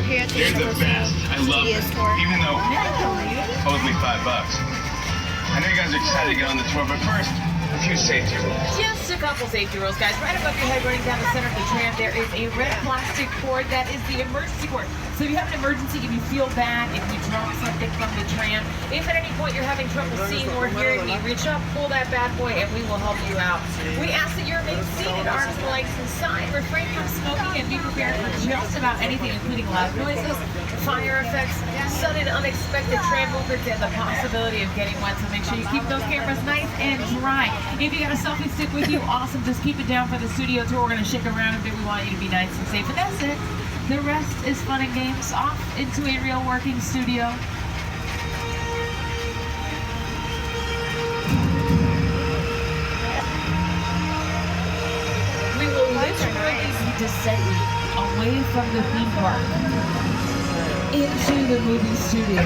here at the They're the best. I love them. store. Even though it owes me $5. I know you guys are excited to get on the tour, but first, a few safety rules. Just a couple safety rules, guys. Right above your head, running down the center of the tram, there is a red plastic cord. That is the emergency cord. So if you have an emergency, if you feel bad, if you drop something from the tram, if at any point you're having trouble seeing or hearing me, reach up, pull that bad boy, and we will help you out. We ask that you remain seated, arms and legs inside, refrain from smoking, and be prepared for just about anything, including loud noises, fire effects, sudden unexpected tram movements, and the possibility of getting wet. So make sure you keep those cameras nice and dry. If you got a selfie stick with you, awesome. Just keep it down for the studio tour. We're going to shake around a bit. We want you to be nice and safe, and that's it. The rest is fun and games. Off into a real working studio. We will literally be descending away from the theme park into the movie studio.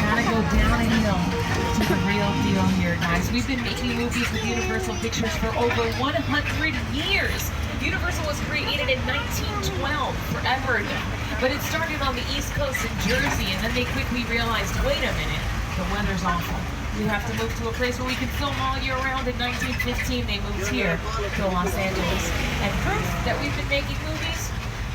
Gotta go down a hill to the real deal here, guys. We've been making movies with Universal Pictures for over 100 years. Universal was created in 1912, forever ago. But it started on the East Coast in Jersey, and then they quickly realized, wait a minute, the weather's awful. We have to move to a place where we can film all year round. In 1915, they moved here to Los Angeles. And proof that we've been making movies,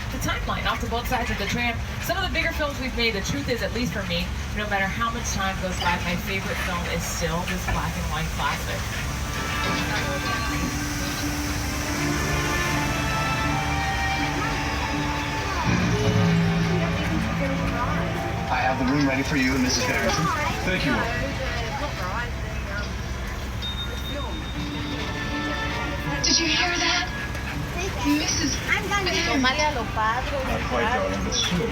the timeline off to both sides of the tram. Some of the bigger films we've made, the truth is, at least for me, no matter how much time goes by, my favorite film is still this black and white classic. I have the room ready for you and Mrs. Harrison. Thank you. Did you hear that? Mrs. Tomarle a lo padre. Not quite, darling, but soon.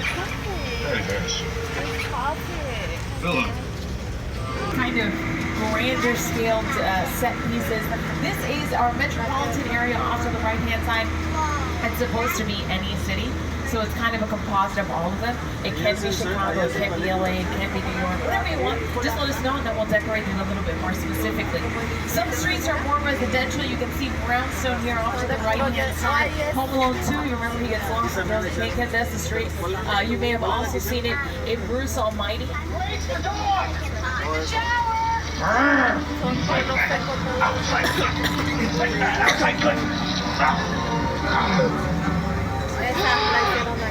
Very, very soon. Philip. Kind of grander scaled set pieces. This is our metropolitan area off to the right-hand side. It's supposed to be any city, so it's kind of a composite of all of them. It can be Chicago, it can be LA, it can be New York, whatever you want. Just let us know and then we'll decorate them a little bit more specifically. Some streets are more residential. You can see Brownstone here off to the right-hand side. Home Alone 2, you remember he gets lost and doesn't make it. That's the street. You may have also seen it in Bruce Almighty.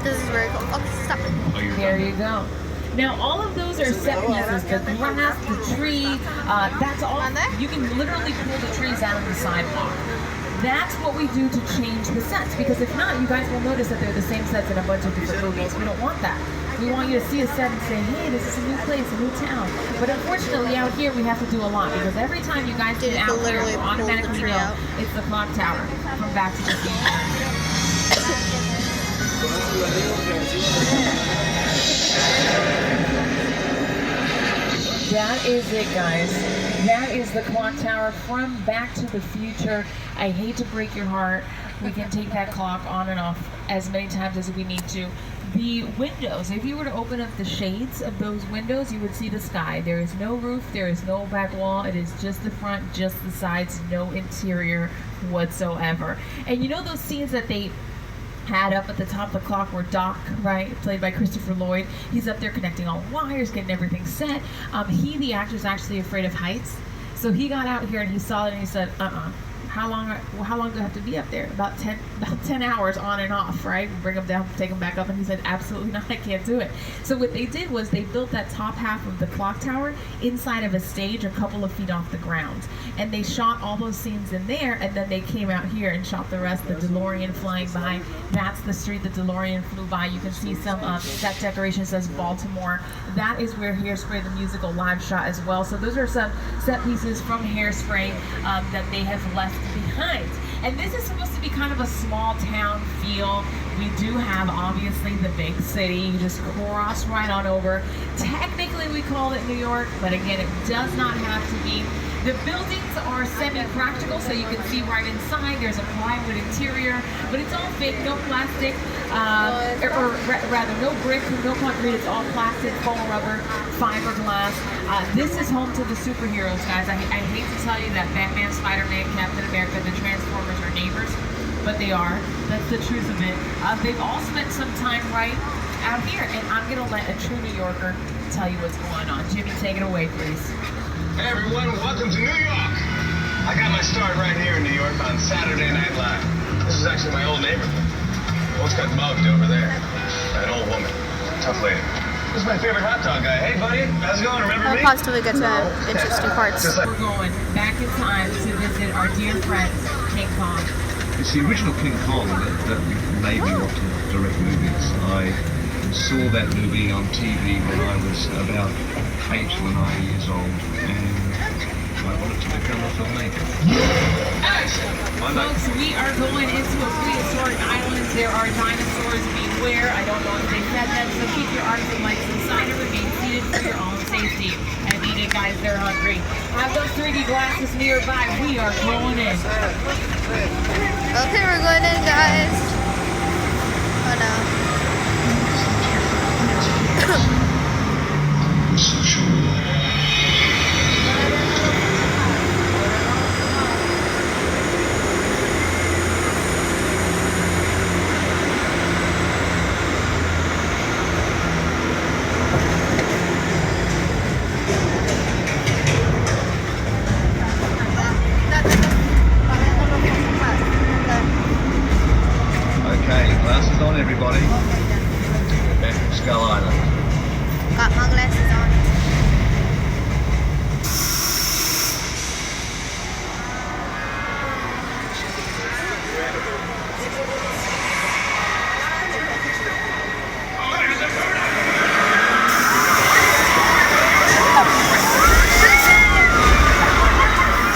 This is very cool. Okay, stop it. There you go. Now, all of those are set pieces. The grass, the tree, that's all. You can literally pull the trees out of the sidewalk. That's what we do to change the sets, because if not, you guys will notice that they're the same sets in a bunch of different movies. We don't want that. We want you to see a set and say, hey, this is a new place, a new town. But unfortunately, out here, we have to do a lot, because every time you guys get out here, you automatically know it's the clock tower from Back to the Future. That is it, guys. That is the clock tower from Back to the Future. I hate to break your heart. We can take that clock on and off as many times as we need to. The windows, if you were to open up the shades of those windows, you would see the sky. There is no roof, there is no back wall. It is just the front, just the sides, no interior whatsoever. And you know those scenes that they had up at the top of the clock where Doc, right, played by Christopher Lloyd, he's up there connecting all the wires, getting everything set. He, the actor, is actually afraid of heights. So he got out here and he saw it and he said, how long do I have to be up there? About 10 hours on and off, right? We bring them down, take them back up, and he said, absolutely not, I can't do it. So what they did was they built that top half of the clock tower inside of a stage a couple of feet off the ground. And they shot all those scenes in there, and then they came out here and shot the rest. The DeLorean flying by, that's the street the DeLorean flew by. You can see some set decoration says Baltimore. That is where Hairspray the musical live shot as well. So those are some set pieces from Hairspray that they have left behind. And this is supposed to be kind of a small town feel. We do have, obviously, the big city. You just cross right on over. Technically, we call it New York, but again, it does not have to be. The buildings are semi-practical, so you can see right inside. There's a plywood interior, but it's all fake, no plastic, or rather, no brick, no concrete. It's all plastic, foam rubber, fiberglass. This is home to the superheroes, guys. I hate to tell you that Batman, Spider-Man, Captain America, the Transformers are neighbors. but they are. That's the truth of it. They've all spent some time right out here, and I'm going to let a true New Yorker tell you what's going on. Jimmy, take it away, please. Hey everyone, welcome to New York. I got my start right here in New York on Saturday Night Live. This is actually my old neighborhood. Almost got mugged over there. That old woman. Tough lady. This is my favorite hot dog guy. Hey buddy, how's it going? Remember I'll me? positively get to interesting parts. Just like We're going back in time to visit our dear friend, King Kong. It's the original King Kong that made me want to direct movies. I saw that movie on TV when I was about 8 or 9 years old, and I wanted to become a filmmaker. Folks, we are going into a prehistoric island. There are dinosaurs. Beware. I don't know if they said that, so keep your arms and legs inside and remain seated for your own safety. And eat it, guys. They're hungry. Have those 3D glasses nearby. We are going in. Okay, we're going in, guys. Oh no. Okay, glasses on, everybody. Back from Skull Island. Got my glasses on.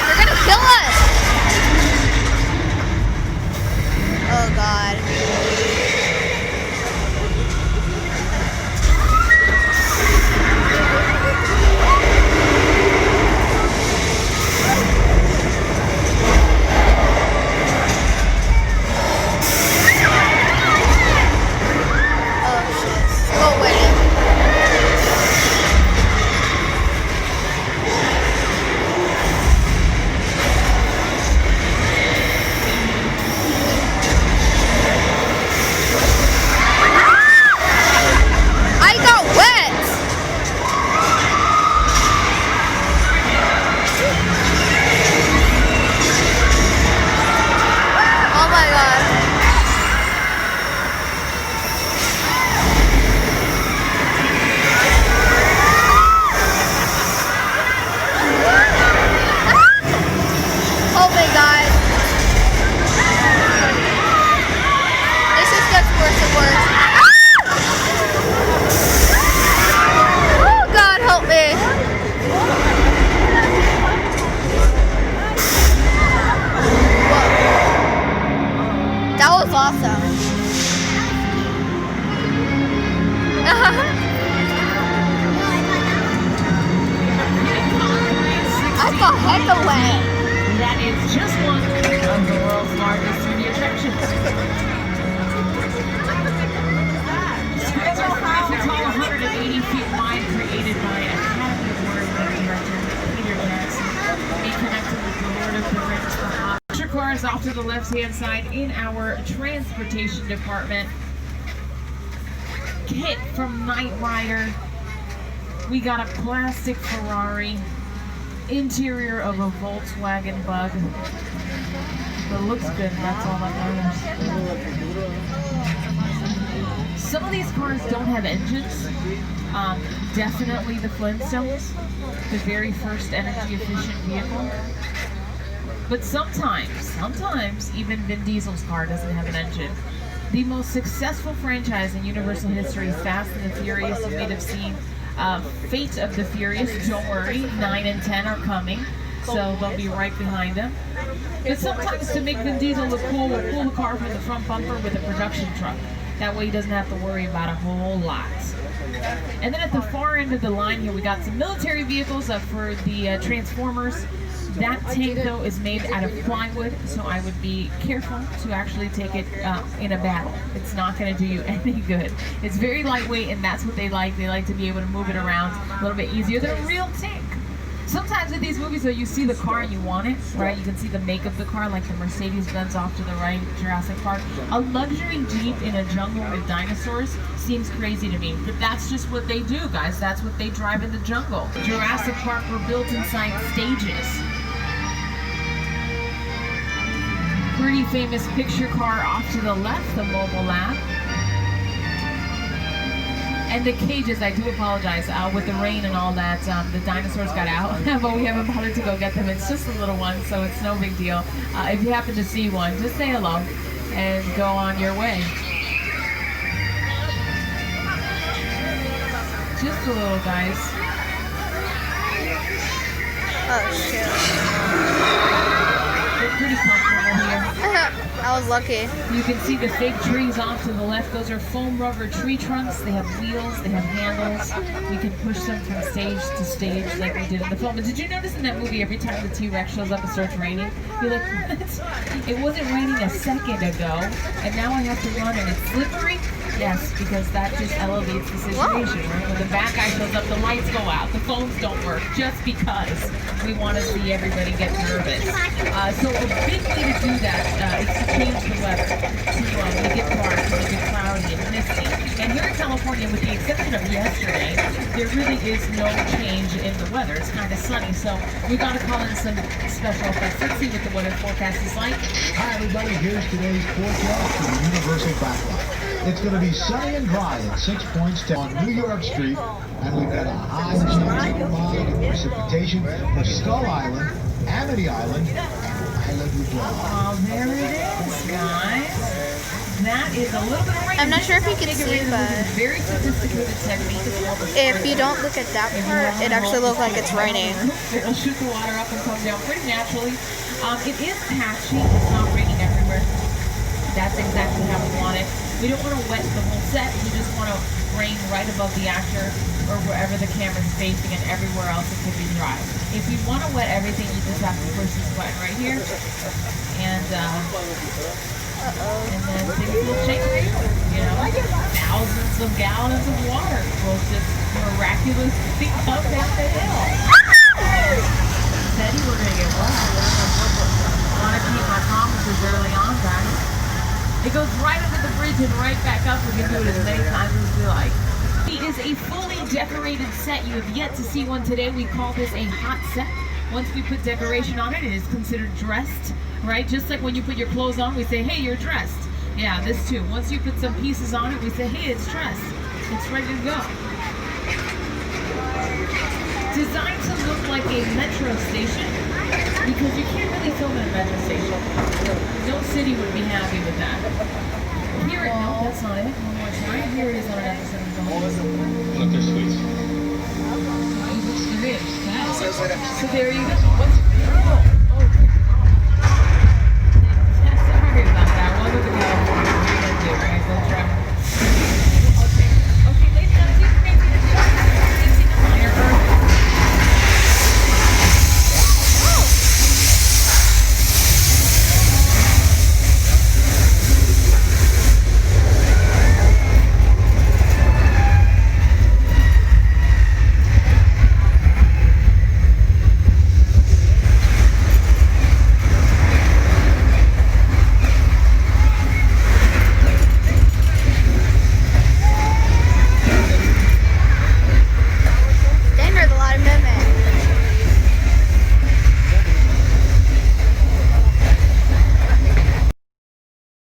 They're gonna kill us! Oh god. the heck away. That is just one of the world's largest 3D attractions. Screens are 5 feet tall, 180 feet wide, created by Academy Award-winning director Peter Jackson, and connected with the Lord of the Rings for Hobbit. Picture cars off to the left-hand side in our transportation department. Kit from Knight Rider. We got a plastic Ferrari. Interior of a Volkswagen Bug. But it looks good, that's all that matters. Some of these cars don't have engines. Definitely the Flintstones, the very first energy efficient vehicle. But sometimes even Vin Diesel's car doesn't have an engine. The most successful franchise in Universal history, Fast and the Furious, you may have seen Fate of the Furious. Don't worry, 9 and 10 are coming, so they'll be right behind them. But sometimes to make Vin Diesel look cool, we'll pull the car from the front bumper with a production truck. That way he doesn't have to worry about a whole lot. And then at the far end of the line here, we got some military vehicles for the Transformers. That tank, though, is made out of plywood, so I would be careful to actually take it in a battle. It's not going to do you any good. It's very lightweight, and that's what they like. They like to be able to move it around a little bit easier than a real tank. Sometimes with these movies, though, you see the car and you want it, right? You can see the make of the car, like the Mercedes-Benz off to the right, Jurassic Park. A luxury Jeep in a jungle with dinosaurs seems crazy to me, but that's just what they do, guys. That's what they drive in the jungle. Jurassic Park were built inside stages. Pretty famous picture car off to the left, the Mobile Lab. And the cages, I do apologize, with the rain and all that, the dinosaurs got out, but we haven't bothered to go get them. It's just a little one, so it's no big deal. If you happen to see one, just say hello and go on your way. Just a little, guys. Oh shit. They're pretty comfortable here. I was lucky. You can see the fake trees off to the left. Those are foam rubber tree trunks. They have wheels, they have handles. We can push them from stage to stage like we did in the film. But did you notice in that movie, every time the T-Rex shows up, it starts raining? You're like, what? It wasn't raining a second ago, and now I have to run and it's slippery? Yes, because that just elevates the situation, right? When the bad guy shows up, the lights go out, the phones don't work, just because we want to see everybody get nervous. So a big way to do that is to change the weather, to make it dark, to make it cloudy and misty. And here in California, with the exception of yesterday, there really is no change in the weather. It's kind of sunny, so we got to call in some special effects. Let's see what the weather forecast is like. Hi everybody, here's today's forecast from the Universal Backlight. It's going to be sunny and dry at 6 points on New York Street, and we've got a high chance of mild precipitation for Skull Island, Amity Island, and Isla Nublar. Oh, there it is, guys. That is a little bit of rain. I'm not sure if you can see, but very sophisticated technique. if you don't look at that part, it actually looks like it's raining. It'll shoot the water up and come down pretty naturally. It is patchy. It's not raining everywhere. That's exactly how we want it. We don't want to wet the whole set. We just want to rain right above the actor or wherever the camera's facing, and everywhere else it could be dry. If you want to wet everything, you just have to push this button right here, and then things will change for you. You know, thousands of gallons of water will just miraculously come down the hill. Steady, we're gonna get wet. I want to keep my promises early on, guys. It goes right under the bridge and right back up. We can do it as many times as we like. It is a fully decorated set. You have yet to see one today. We call this a hot set. Once we put decoration on it, it is considered dressed, right? Just like when you put your clothes on, we say, hey, you're dressed. Yeah, this too. Once you put some pieces on it, we say, hey, it's dressed. It's ready to go. Designed to look like a metro station, because you can't really film in a metro station. No city would be happy with that. Here it, no, that's not it. One more time. Here it is on an episode of the Look, they're sweet. So there you go.